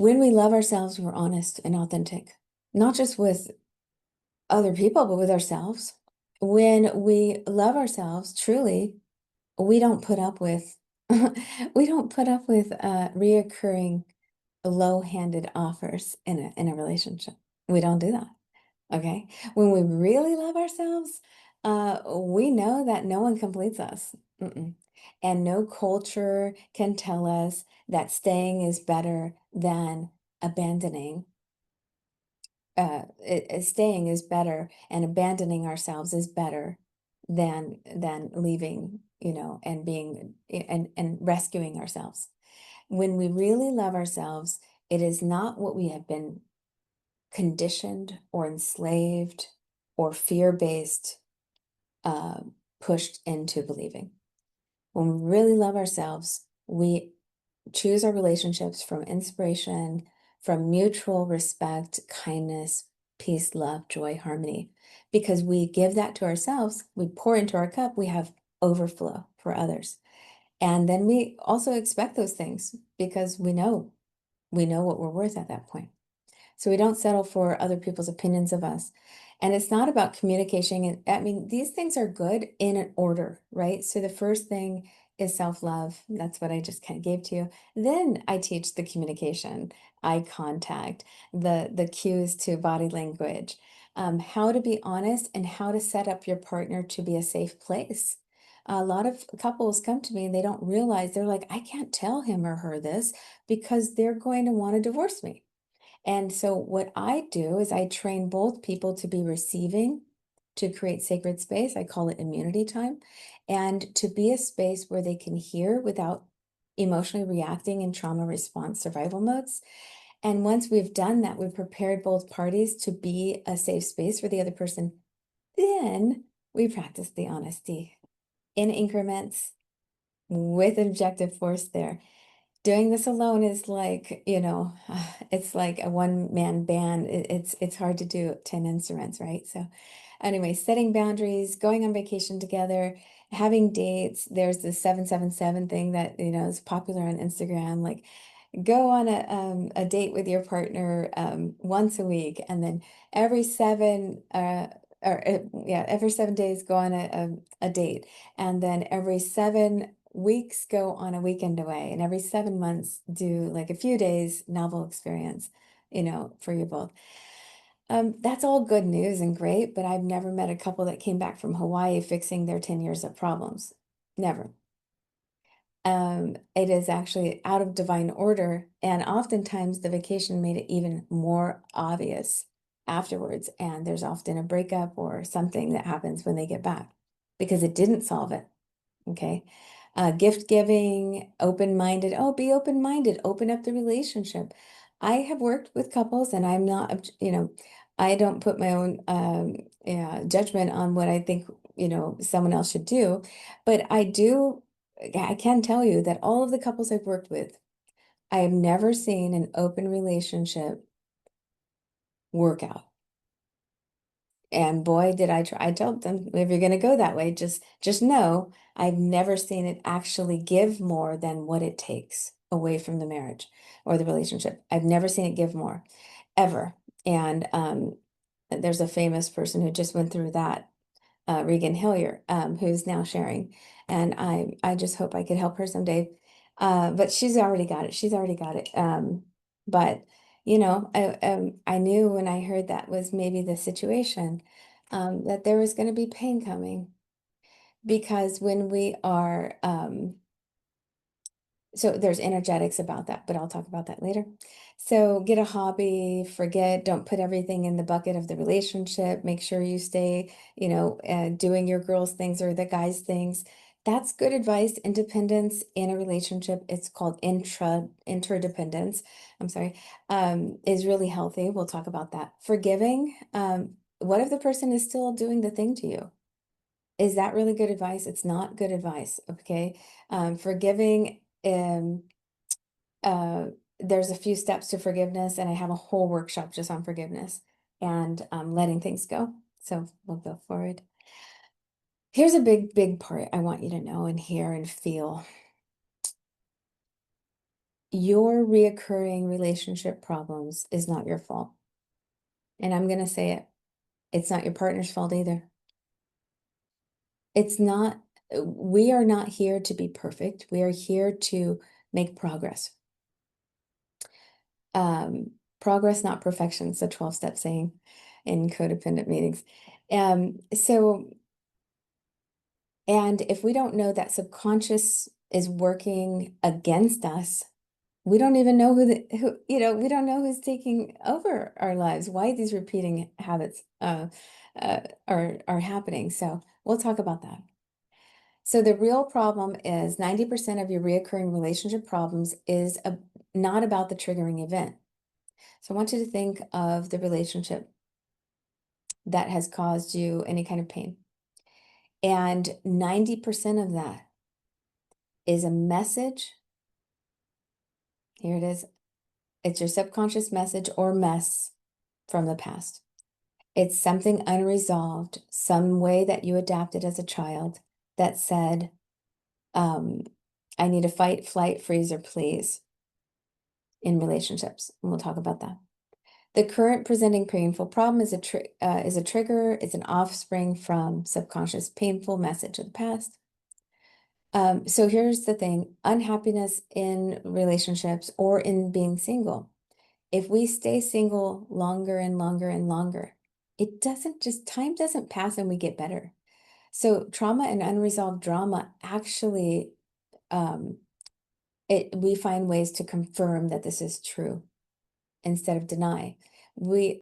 When we love ourselves, we're honest and authentic, not just with other people, but with ourselves. When we love ourselves truly, we don't put up with we don't put up with reoccurring low-handed offers in a relationship. We don't do that. Okay. When we really love ourselves, we know that no one completes us. Mm-mm. And no culture can tell us that staying is better than abandoning. Staying is better and abandoning ourselves is better than leaving, and being and rescuing ourselves. When we really love ourselves, it is not what we have been conditioned or enslaved or fear-based, uh, pushed into believing. When we really love ourselves, we choose our relationships from inspiration, from mutual respect, kindness, peace, love, joy, harmony. Because we give that to ourselves, we pour into our cup, we have overflow for others. And then we also expect those things because we know what we're worth at that point. So we don't settle for other people's opinions of us. And it's not about communication. And I mean, these things are good in an order, right? So the first thing is self-love. That's what I just kind of gave to you. Then I teach the communication, eye contact, the cues to body language, how to be honest and how to set up your partner to be a safe place. A lot of couples come to me and they don't realize they're like, I can't tell him or her this because they're going to want to divorce me. And so what I do is I train both people to be receiving, to create sacred space. I call it immunity time, and to be a space where they can hear without emotionally reacting in trauma response survival modes. And once we've done that, we've prepared both parties to be a safe space for the other person. Then we practice the honesty in increments with objective force there. Doing this alone is like, it's like a one-man band. It's hard to do 10 instruments, right? So anyway, setting boundaries, going on vacation together, having dates. There's the 777 thing that, is popular on Instagram. Like go on a date with your partner once a week, and then every seven yeah, every 7 days go on a date, and then every 7 weeks go on a weekend away, and every 7 months do like a few days novel experience, for you both. That's all good news and great, but I've never met a couple that came back from Hawaii fixing their 10 years of problems. Never. It is actually out of divine order, and oftentimes the vacation made it even more obvious afterwards, and there's often a breakup or something that happens when they get back because it didn't solve it. Okay. Gift giving, open-minded. Oh, be open-minded, open up the relationship. I have worked with couples and I'm not, I don't put my own yeah, judgment on what I think, someone else should do. But I can tell you that all of the couples I've worked with, I have never seen an open relationship work out. And boy, did I try. I told them, if you're going to go that way, just know I've never seen it actually give more than what it takes away from the marriage or the relationship. I've never seen it give more, ever. And there's a famous person who just went through that, Regan Hillier, who's now sharing. And I just hope I could help her someday. But she's already got it. She's already got it. But I knew when I heard that was maybe the situation, that there was going to be pain coming because when we are, so there's energetics about that, but I'll talk about that later. So get a hobby, don't put everything in the bucket of the relationship. Make sure you stay, doing your girls' things or the guys' things. That's good advice. Independence in a relationship, it's called interdependence. I'm sorry, is really healthy. We'll talk about that. Forgiving. What if the person is still doing the thing to you? Is that really good advice? It's not good advice. Okay. Forgiving. Uh, there's a few steps to forgiveness, and I have a whole workshop just on forgiveness and letting things go. So we'll go forward. Here's a big, big part I want you to know and hear and feel. your reoccurring relationship problems is not your fault. And I'm going to say it. It's not your partner's fault either. It's not, we are not here to be perfect. We are here to make progress. Progress, not perfection. It's a 12-step saying in codependent meetings. So, and if we don't know that subconscious is working against us, we don't even know we don't know who's taking over our lives, why these repeating habits are happening. So we'll talk about that. So the real problem is 90% of your reoccurring relationship problems is not about the triggering event. So I want you to think of the relationship that has caused you any kind of pain. And 90% of that is a message. Here it is. It's your subconscious message or mess from the past. It's something unresolved, some way that you adapted as a child that said, I need a fight, flight, freeze, or please in relationships. And we'll talk about that. The current presenting painful problem is a trigger. It's an offspring from subconscious painful message of the past. So here's the thing, unhappiness in relationships or in being single. If we stay single longer and longer and longer, time doesn't pass and we get better. So trauma and unresolved drama actually, we find ways to confirm that this is true instead of deny.